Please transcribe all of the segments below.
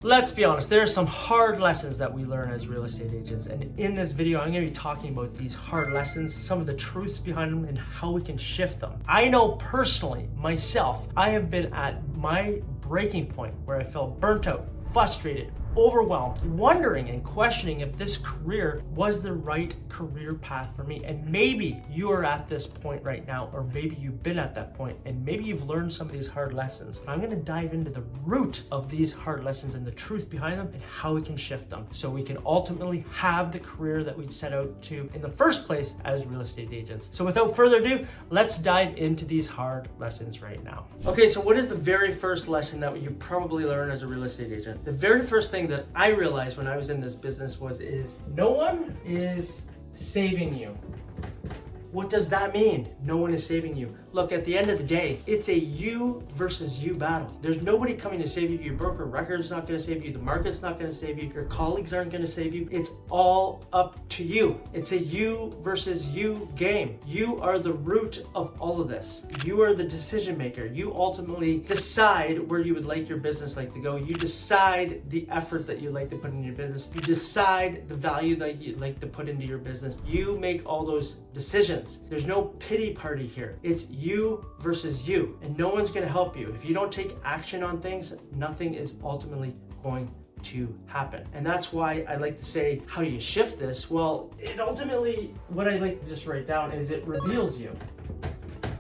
Let's be honest, there are some hard lessons that we learn as real estate agents. And in this video, I'm going to be talking about these hard lessons, some of the truths behind them, and how we can shift them. I know personally, myself, I have been at my breaking point where I felt burnt out, frustrated, overwhelmed, wondering and questioning if this career was the right career path for me. And maybe you are at this point right now, or maybe you've been at that point, and maybe you've learned some of these hard lessons. I'm going to dive into the root of these hard lessons and the truth behind them and how we can shift them so we can ultimately have the career that we set out to in the first place as real estate agents. So without further ado, let's dive into these hard lessons right now. Okay, so what is the very first lesson that you probably learn as a real estate agent? The very first thing that I realized when I was in this business is no one is saving you. What does that mean? No one is saving you. Look, at the end of the day, it's a you versus you battle. There's nobody coming to save you. Your broker record's not going to save you. The market's not going to save you. Your colleagues aren't going to save you. It's all up to you. It's a you versus you game. You are the root of all of this. You are the decision maker. You ultimately decide where you would like your business to go. You decide the effort that you like to put in your business. You decide the value that you like to put into your business. You make all those decisions. There's no pity party here. It's you versus you, and no one's going to help you. If you don't take action on things, nothing is ultimately going to happen. And that's why I like to say, how do you shift this? Well, it ultimately, what I like to just write down is it reveals you.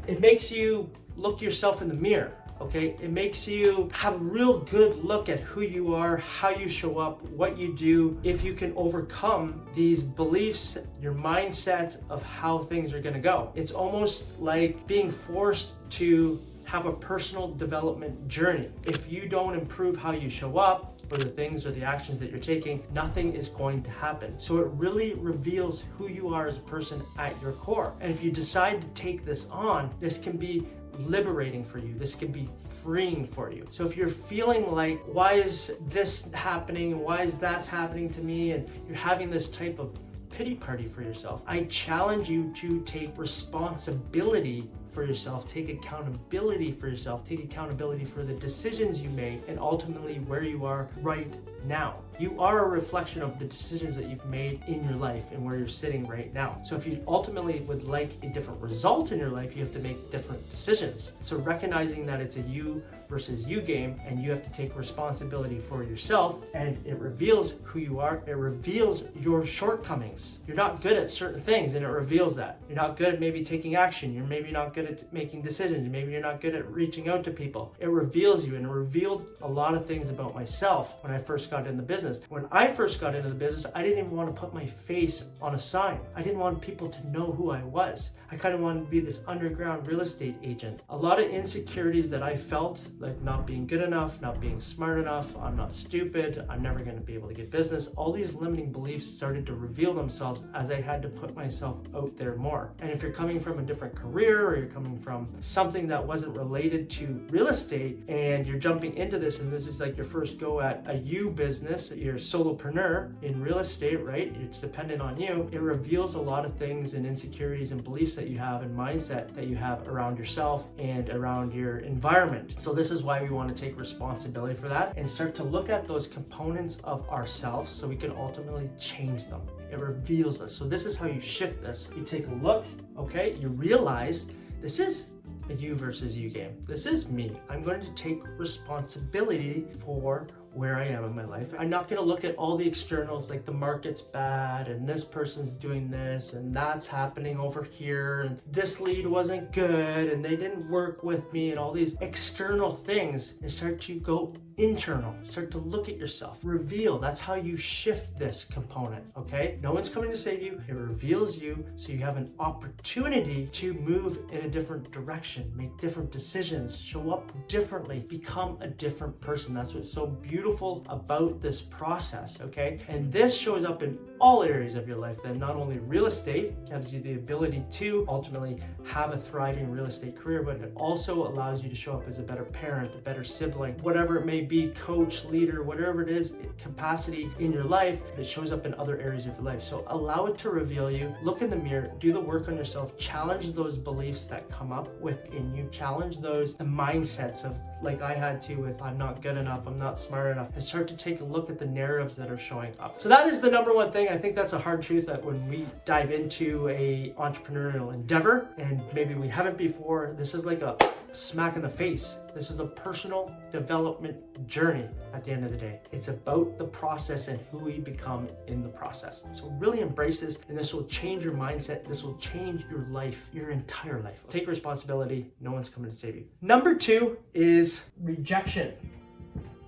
It makes you look yourself in the mirror. Okay, it makes you have a real good look at who you are, how you show up, what you do. If you can overcome these beliefs, your mindset of how things are going to go. It's almost like being forced to have a personal development journey. If you don't improve how you show up, or the things or the actions that you're taking, nothing is going to happen. So it really reveals who you are as a person at your core. And if you decide to take this on, this can be liberating for you. This can be freeing for you. So if you're feeling like, why is this happening? Why is that happening to me? And you're having this type of pity party for yourself, I challenge you to take responsibility for yourself, take accountability for yourself, take accountability for the decisions you made, and ultimately where you are right now. You are a reflection of the decisions that you've made in your life and where you're sitting right now. So if you ultimately would like a different result in your life, you have to make different decisions. So recognizing that it's a you versus you game, and you have to take responsibility for yourself, and it reveals who you are. It reveals your shortcomings. You're not good at certain things, and it reveals that. You're not good at maybe taking action. You're maybe not good at making decisions. Maybe you're not good at reaching out to people. It reveals you, and it revealed a lot of things about myself when I first got in the business. When I first got into the business, I didn't even want to put my face on a sign. I didn't want people to know who I was. I kind of wanted to be this underground real estate agent. A lot of insecurities that I felt, like not being good enough, not being smart enough, I'm not stupid, I'm never going to be able to get business. All these limiting beliefs started to reveal themselves as I had to put myself out there more. And if you're coming from a different career, or you're coming from something that wasn't related to real estate, and you're jumping into this, and this is like your first go at a you business, you're a solopreneur in real estate, right? It's dependent on you. It reveals a lot of things and insecurities and beliefs that you have and mindset that you have around yourself and around your environment. So this is why we want to take responsibility for that and start to look at those components of ourselves so we can ultimately change them. It reveals us. So this is how you shift this. You take a look, okay? You realize this is a you versus you game. This is me. I'm going to take responsibility for where I am in my life. I'm not going to look at all the externals, like the market's bad and this person's doing this and that's happening over here and this lead wasn't good and they didn't work with me and all these external things, and start to go internal. Start to look at yourself. Reveal. That's how you shift this component, okay? No one's coming to save you. It reveals you, so you have an opportunity to move in a different direction, make different decisions, show up differently, become a different person. That's what's so beautiful about this process, okay? And this shows up in all areas of your life. Then not only real estate gives you the ability to ultimately have a thriving real estate career, but it also allows you to show up as a better parent, a better sibling, whatever it may be, coach, leader, whatever it is, capacity in your life, it shows up in other areas of your life. So allow it to reveal you. Look in the mirror, do the work on yourself, challenge those beliefs that come up within you, challenge those, the mindsets of, like I had to with, I'm not good enough, I'm not smart aware enough and start to take a look at the narratives that are showing up. So that is the number one thing. I think that's a hard truth that when we dive into a entrepreneurial endeavor, and maybe we haven't before, this is like a smack in the face. This is a personal development journey at the end of the day. It's about the process and who we become in the process. So really embrace this, and this will change your mindset. This will change your life, your entire life. Take responsibility. No one's coming to save you. Number 2 is rejection.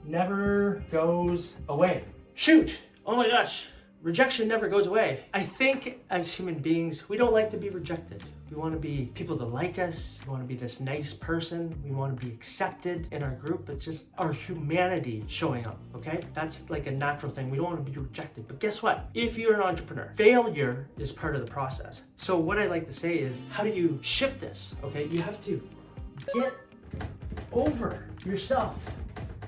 Never goes away. Shoot. Oh my gosh. Rejection never goes away. I think as human beings, we don't like to be rejected. We want to be people that like us. We want to be this nice person. We want to be accepted in our group. It's just our humanity showing up, okay? That's like a natural thing. We don't want to be rejected. But guess what? If you're an entrepreneur, failure is part of the process. So what I like to say is, how do you shift this, okay? You have to get over yourself.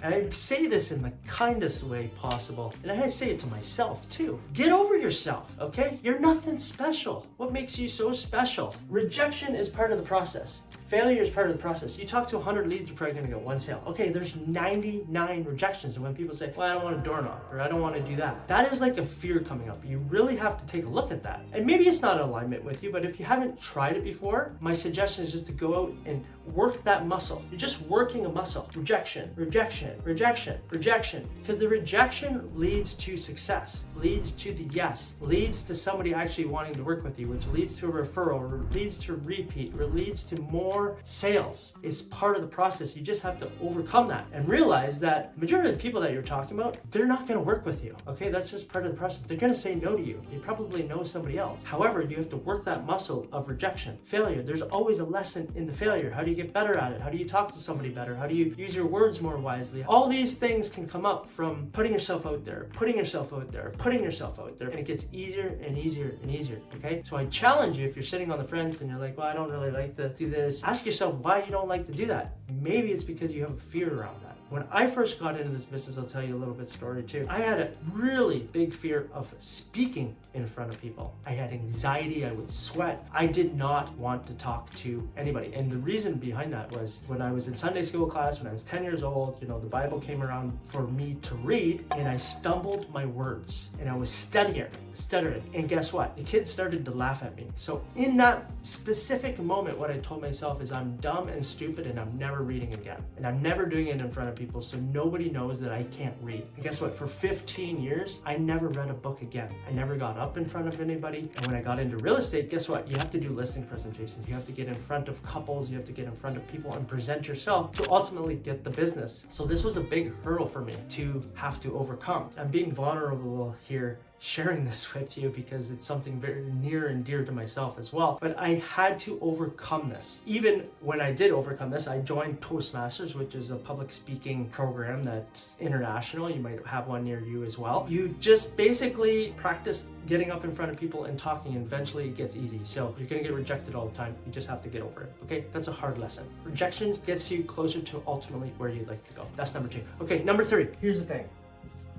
And I say this in the kindest way possible. And I say it to myself too. Get over yourself, okay? You're nothing special. What makes you so special? Rejection is part of the process. Failure is part of the process. You talk to 100 leads, you're probably gonna get 1 sale. Okay, there's 99 rejections. And when people say, well, I don't want a door knock, or I don't want to do that, that is like a fear coming up. You really have to take a look at that. And maybe it's not in alignment with you, but if you haven't tried it before, my suggestion is just to go out and work that muscle. You're just working a muscle. Rejection, rejection, rejection, rejection. Because the rejection leads to success, leads to the yes, leads to somebody actually wanting to work with you, which leads to a referral, or leads to repeat, or leads to more sales. It's part of the process. You just have to overcome that and realize that the majority of the people that you're talking about, they're not going to work with you. Okay, that's just part of the process. They're going to say no to you. They probably know somebody else. However, you have to work that muscle of rejection. Failure, there's always a lesson in the failure. How do you get better at it? How do you talk to somebody better? How do you use your words more wisely? All these things can come up from putting yourself out there, putting yourself out there, putting yourself out there, and it gets easier and easier and easier. Okay, so I challenge you, if you're sitting on the fence and you're like, well, I don't really like to do this, ask yourself why you don't like to do that. Maybe it's because you have a fear around that. When I first got into this business, I'll tell you a little bit story too. I had a really big fear of speaking in front of people. I had anxiety, I would sweat. I did not want to talk to anybody. And the reason behind that was when I was in Sunday school class, when I was 10 years old, the Bible came around for me to read, and I stumbled my words and I was stuttering. And guess what? The kids started to laugh at me. So in that specific moment, what I told myself is, I'm dumb and stupid and I'm never reading again. And I'm never doing it in front of people, so nobody knows that I can't read. And guess what? For 15 years, I never read a book again. I never got up in front of anybody. And when I got into real estate, guess what? You have to do listing presentations. You have to get in front of couples. You have to get in front of people and present yourself to ultimately get the business. So this was a big hurdle for me to have to overcome. I'm being vulnerable here, sharing this with you, because it's something very near and dear to myself as well. But I had to overcome this. Even when I did overcome this, I joined Toastmasters, which is a public speaking program that's international. You might have one near you as well. You just basically practice getting up in front of people and talking, and eventually it gets easy. So you're gonna get rejected all the time. You just have to get over it, okay? That's a hard lesson. Rejection gets you closer to ultimately where you'd like to go. That's number 2. Okay, number 3. Here's the thing.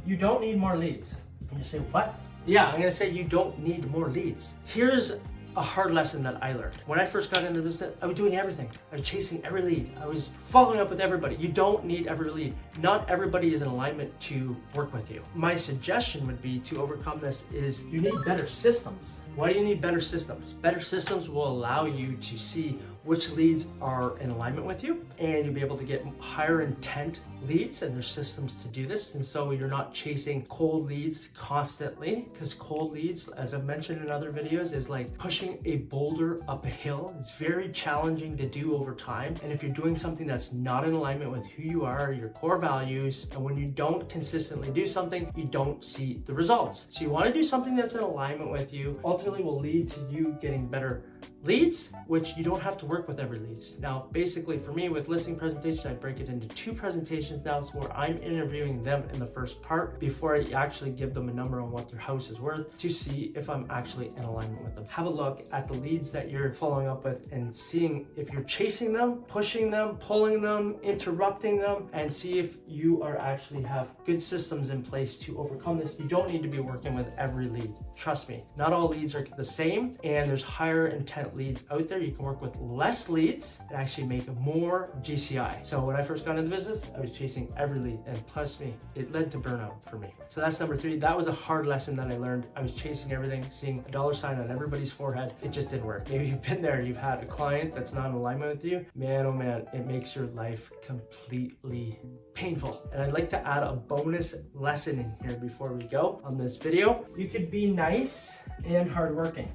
You don't need more leads. And you say, what? Yeah, I'm gonna say you don't need more leads. Here's a hard lesson that I learned. When I first got into business, I was doing everything. I was chasing every lead. I was following up with everybody. You don't need every lead. Not everybody is in alignment to work with you. My suggestion would be, to overcome this, is you need better systems. Why do you need better systems? Better systems will allow you to see which leads are in alignment with you, and you'll be able to get higher intent leads, and there's systems to do this. And so you're not chasing cold leads constantly, because cold leads, as I've mentioned in other videos, is like pushing a boulder up a hill. It's very challenging to do over time. And if you're doing something that's not in alignment with who you are, your core values, and when you don't consistently do something, you don't see the results. So you want to do something that's in alignment with you, ultimately will lead to you getting better leads, which you don't have to work with every leads. Now, basically for me with listing presentation, I break it into 2 presentations now. It's where I'm interviewing them in the first part before I actually give them a number on what their house is worth, to see if I'm actually in alignment with them. Have a look at the leads that you're following up with and seeing if you're chasing them, pushing them, pulling them, interrupting them, and see if you are actually have good systems in place to overcome this. You don't need to be working with every lead. Trust me, not all leads are the same, and there's higher intent content leads out there. You can work with less leads and actually make more GCI. So when I first got into the business, I was chasing every lead, and plus me, it led to burnout for me. So that's number 3. That was a hard lesson that I learned. I was chasing everything, seeing a dollar sign on everybody's forehead. It just didn't work. Maybe you've been there, you've had a client that's not in alignment with you. Man, oh man, it makes your life completely painful. And I'd like to add a bonus lesson in here before we go on this video. You could be nice and hardworking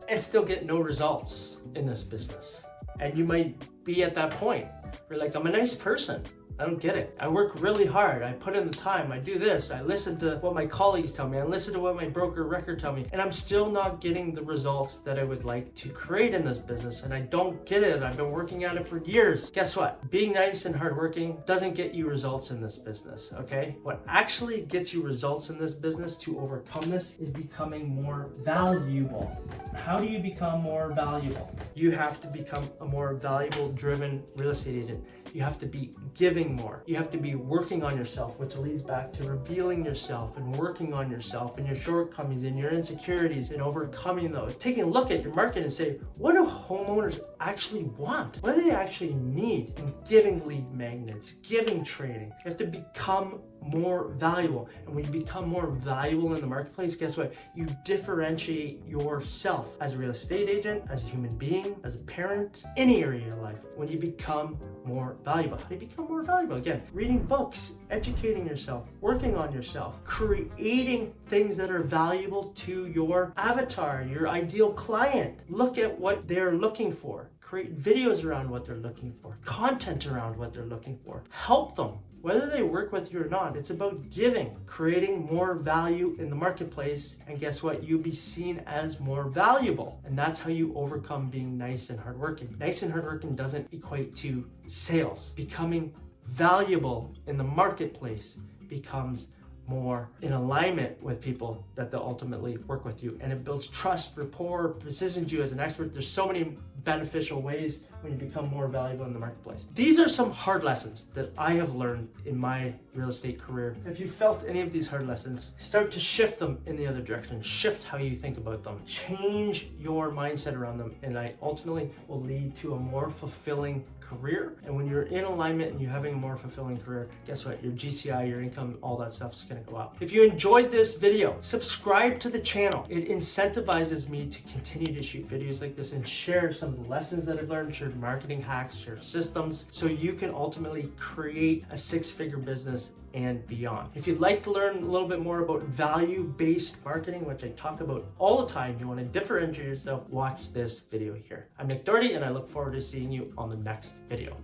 and still get no results in this business. And you might be at that point where like, I'm a nice person. I don't get it. I work really hard. I put in the time. I do this. I listen to what my colleagues tell me. I listen to what my broker record tell me. And I'm still not getting the results that I would like to create in this business. And I don't get it. I've been working at it for years. Guess what? Being nice and hardworking doesn't get you results in this business, okay? What actually gets you results in this business to overcome this is becoming more valuable. How do you become more valuable? You have to become a more valuable driven real estate agent. You have to be giving more. You have to be working on yourself, which leads back to revealing yourself and working on yourself and your shortcomings and your insecurities and overcoming those. Taking a look at your market and say, what do homeowners actually want? What do they actually need? And giving lead magnets, giving training. You have to become more valuable. And when you become more valuable in the marketplace, guess what? You differentiate yourself as a real estate agent, as a human being, as a parent, any area of your life. When you become more valuable. How do you become more valuable? Again, reading books, educating yourself, working on yourself, creating things that are valuable to your avatar, your ideal client. Look at what they're looking for. Create videos around what they're looking for, content around what they're looking for. Help them. Whether they work with you or not, it's about giving, creating more value in the marketplace, and guess what? You'll be seen as more valuable. And that's how you overcome being nice and hardworking. Nice and hardworking doesn't equate to sales. Becoming valuable in the marketplace becomes more in alignment with people that they'll ultimately work with you. And it builds trust, rapport, positions you as an expert. There's so many beneficial ways when you become more valuable in the marketplace. These are some hard lessons that I have learned in my real estate career. If you felt any of these hard lessons, start to shift them in the other direction. Shift how you think about them. Change your mindset around them, and I ultimately will lead to a more fulfilling career. And when you're in alignment and you're having a more fulfilling career, guess what? Your GCI, your income, all that stuff is going to go up. If you enjoyed this video, subscribe to the channel. It incentivizes me to continue to shoot videos like this and share some of the lessons that I've learned, share marketing hacks, share systems, so you can ultimately create a 6-figure business and beyond. If you'd like to learn a little bit more about value-based marketing, which I talk about all the time, you want to differentiate yourself, watch this video here. I'm Nick Doherty, and I look forward to seeing you on the next video.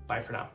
Bye for now.